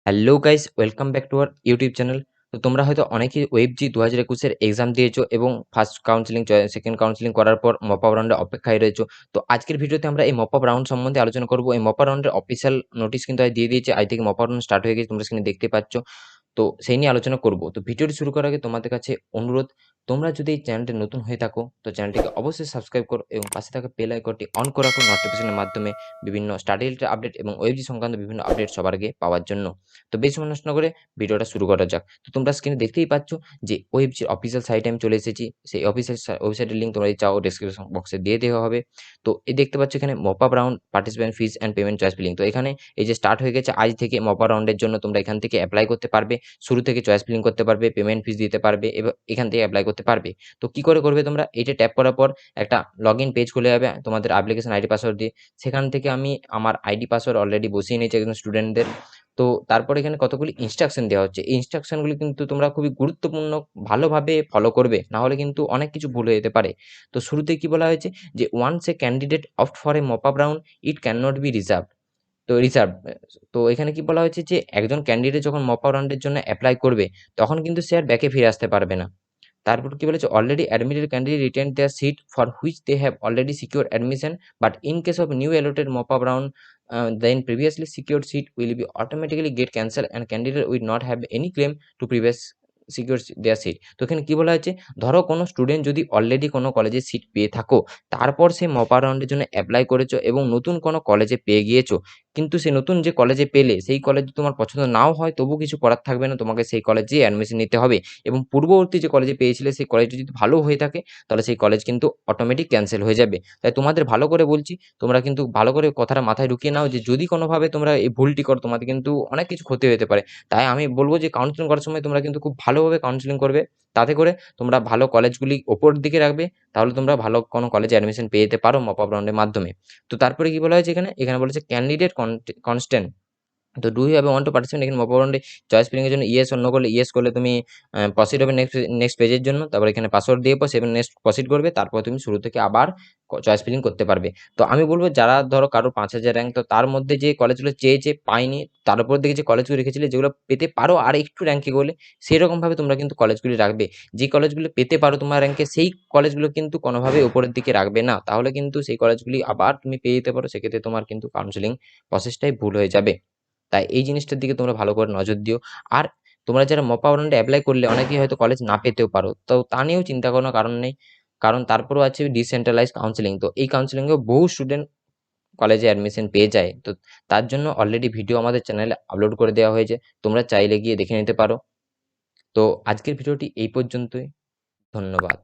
Hello guys, welcome back to our YouTube channel. তো তোমরা হয়তো অনেকেই ওয়েবজি 2021-এর এক্সাম দিয়েছো এবং ফার্স্ট কাউন্সিলিং, সেকেন্ড কাউন্সিলিং করার পর মপ আপ রাউন্ডে অপেক্ষায় রয়েছো। তো আজকের ভিডিওতে আমরা এই মপ আপ রাউন্ড সম্বন্ধে আলোচনা করবো। এই মপ আপ রাউন্ডের অফিসিয়াল নোটিশ কিন্তু আজ দিয়ে দিয়েছে, আজ থেকে মপ আপ রাউন্ড স্টার্ট হয়ে গেছে, তোমরা স্ক্রিনে দেখতে পাচ্ছ। তো সেই নিয়ে আলোচনা করব। তো ভিডিওটি শুরু করার আগে তোমাদের কাছে অনুরোধ, তোমরা যদি এই চ্যানেলটি নতুন হয়ে থাকো তো চ্যানেলটিকে অবশ্যই সাবস্ক্রাইব করো এবং পাশে থাকা বেল আইকনটি অন করে রাখো নোটিফিকেশনের মাধ্যমে বিভিন্ন স্টাডি রিলেটেড আপডেট এবং ওয়েবজি সংক্রান্ত বিভিন্ন আপডেট সবার আগে পাওয়ার জন্য। তো বেশি সময় নষ্ট না করে ভিডিওটা শুরু করা যাক। তো তোমরা স্ক্রিনে দেখতেই পাচ্ছ যে ওয়েবজির অফিসিয়াল সাইটে আমি চলে এসেছি। সেই অফিসিয়াল ওয়েবসাইটের লিঙ্ক তোমরা যদি চাও ডেসক্রিপশন বক্সে দিয়ে দেওয়া হবে। তো এই দেখতে পাচ্ছ এখানে mop up round participant fees and payment choice filling. তো এখানে এই যে স্টার্ট হয়ে গেছে, আজ থেকে মপ আপ রাউন্ডের জন্য তোমরা এখান থেকে অ্যাপ্লাই করতে পারবে। শুরু থেকে চয়েস ফিলিং করতে পারবে, পেমেন্ট ফিস দিতে পারবে এবং এখান থেকে অ্যাপ্লাই করতে পারবে। তো কি করে করবে তোমরা, এইটা ট্যাপ করার পর একটা লগ ইন পেজ খুলে যাবে তোমাদের অ্যাপ্লিকেশন আইডি পাসওয়ার্ড দিয়ে। সেখান থেকে আমি আমার আইডি পাসওয়ার্ড অলরেডি বসিয়ে নিয়েছি একজন স্টুডেন্টদের। তো তারপর এখানে কতগুলি ইনস্ট্রাকশন দেওয়া হচ্ছে, এই ইনস্ট্রাকশনগুলি কিন্তু তোমরা খুবই গুরুত্বপূর্ণ ভালোভাবে ফলো করবে, না হলে কিন্তু অনেক কিছু ভুল হয়ে যেতে পারে। তো শুরুতে কি বলা হয়েছে যে once a candidate opt for a mop up round it can not be reserve. তো রিজার্ভ, তো এখানে কি বলা হয়েছে যে একজন ক্যান্ডিডেট যখন মপ আপ রাউন্ডের জন্য অ্যাপ্লাই করবে তখন কিন্তু সে আর ব্যাকে ফিরে আসতে পারবে না। তারপর কি বলেছে, already admitted candidate retain their seat for which they have already secure admission, but in case of new allotted mop up round then previously secured seat will be automatically get cancelled and candidate will not have any claim to previous secure their seat. তো এখানে কি বলা হয়েছে, ধরো কোনো student যদি already কোনো কলেজে সিট পেয়ে থাকো, তারপর সে মপ আপ রাউন্ডের জন্য অ্যাপ্লাই করেছো এবং নতুন কোনো কলেজে পেয়ে গিয়েছো, কিন্তু সে নতুন যে কলেজে পেলে সেই কলেজ তোমার পছন্দ নাও হয় তবু কিছু করার থাকবে না, তোমাকে সেই কলেজে অ্যাডমিশন নিতে হবে। এবং পূর্ববর্তী যে কলেজে পেয়েছিলে সেই কলেজটি যদি ভালো হয়ে থাকে তাহলে সেই কলেজ কিন্তু অটোমেটিক ক্যান্সেল হয়ে যাবে। তাই তোমাদের ভালো করে বলছি, তোমরা কিন্তু ভালো করে কথাটা মাথায় ঢুকিয়ে নাও যে যদি কোনোভাবে তোমরা এই ভুলটি করো তোমাদের কিন্তু অনেক কিছু ক্ষতি হতে পারে। তাই আমি বলবো যে কাউন্সিলিং করার সময় তোমরা কিন্তু খুব ভালোভাবে কাউন্সিলিং করবে, তাতে করে তোমরা ভালো কলেজগুলি ওপর দিকে রাখবে, তাহলে তোমরা ভালো কোনো কলেজে অ্যাডমিশন পেয়ে যেতে পারো মপ আপ রাউন্ডের মাধ্যমে। তো তারপরে কি বলা হয়েছে এখানে, এখানে বলেছে ক্যান্ডিডেট কনস্ট্যান্ট। তো do you have want to participate এখানে মপ আপ রাউন্ডে চয়েস ফিলিং এর জন্য ইয়েস অন্য করলে, ইয়েস করলে তুমি প্রসিড হবে নেক্সট পেজের জন্য। তারপর এখানে পাসওয়ার্ড দিয়ে পর সেভেন নেক্সট প্রসিড করবে, তারপর তুমি শুরু থেকে আবার চয়েস ফিলিং করতে পারবে। তো আমি বলবো যারা ধরো কারো 5,000 র্যাঙ্ক, তো তার মধ্যে যে কলেজগুলো চেয়েছে পায়নি, তার উপর দিকে যে কলেজগুলো রেখেছিলে যেগুলো পেতে পারো আর একটু র্যাঙ্কে গেলে, সেরকমভাবে তোমরা কিন্তু কলেজগুলি রাখবে। যে কলেজগুলো পেতে পারো তোমার র্যাঙ্কে সেই কলেজগুলো কিন্তু কোনোভাবে উপরের দিকে রাখবে না, তাহলে কিন্তু সেই কলেজগুলি আবার তুমি পেয়ে যেতে পারো, সেক্ষেত্রে তোমার কিন্তু কাউন্সিলিং প্রসেসটাই ভুল হয়ে যাবে। তাই এই জিনিসটার দিকে তোমরা ভালো করে নজর দিও। আর তোমরা যারা মপ আপ রাউন্ডে অ্যাপ্লাই করলে অনেকেই হয়তো কলেজ না পেতেও পারো, তো তা নিয়েও চিন্তা করার কারণ নেই, কারণ তারপরেও আছে ডিসেন্ট্রালাইজ কাউন্সিলিং। তো এই কাউন্সিলিংয়েও বহু স্টুডেন্ট কলেজে অ্যাডমিশন পেয়ে যায়। তো তার জন্য অলরেডি ভিডিও আমাদের চ্যানেলে আপলোড করে দেওয়া হয়েছে, তোমরা চাইলে গিয়ে দেখে নিতে পারো। তো আজকের ভিডিওটি এই পর্যন্তই, ধন্যবাদ।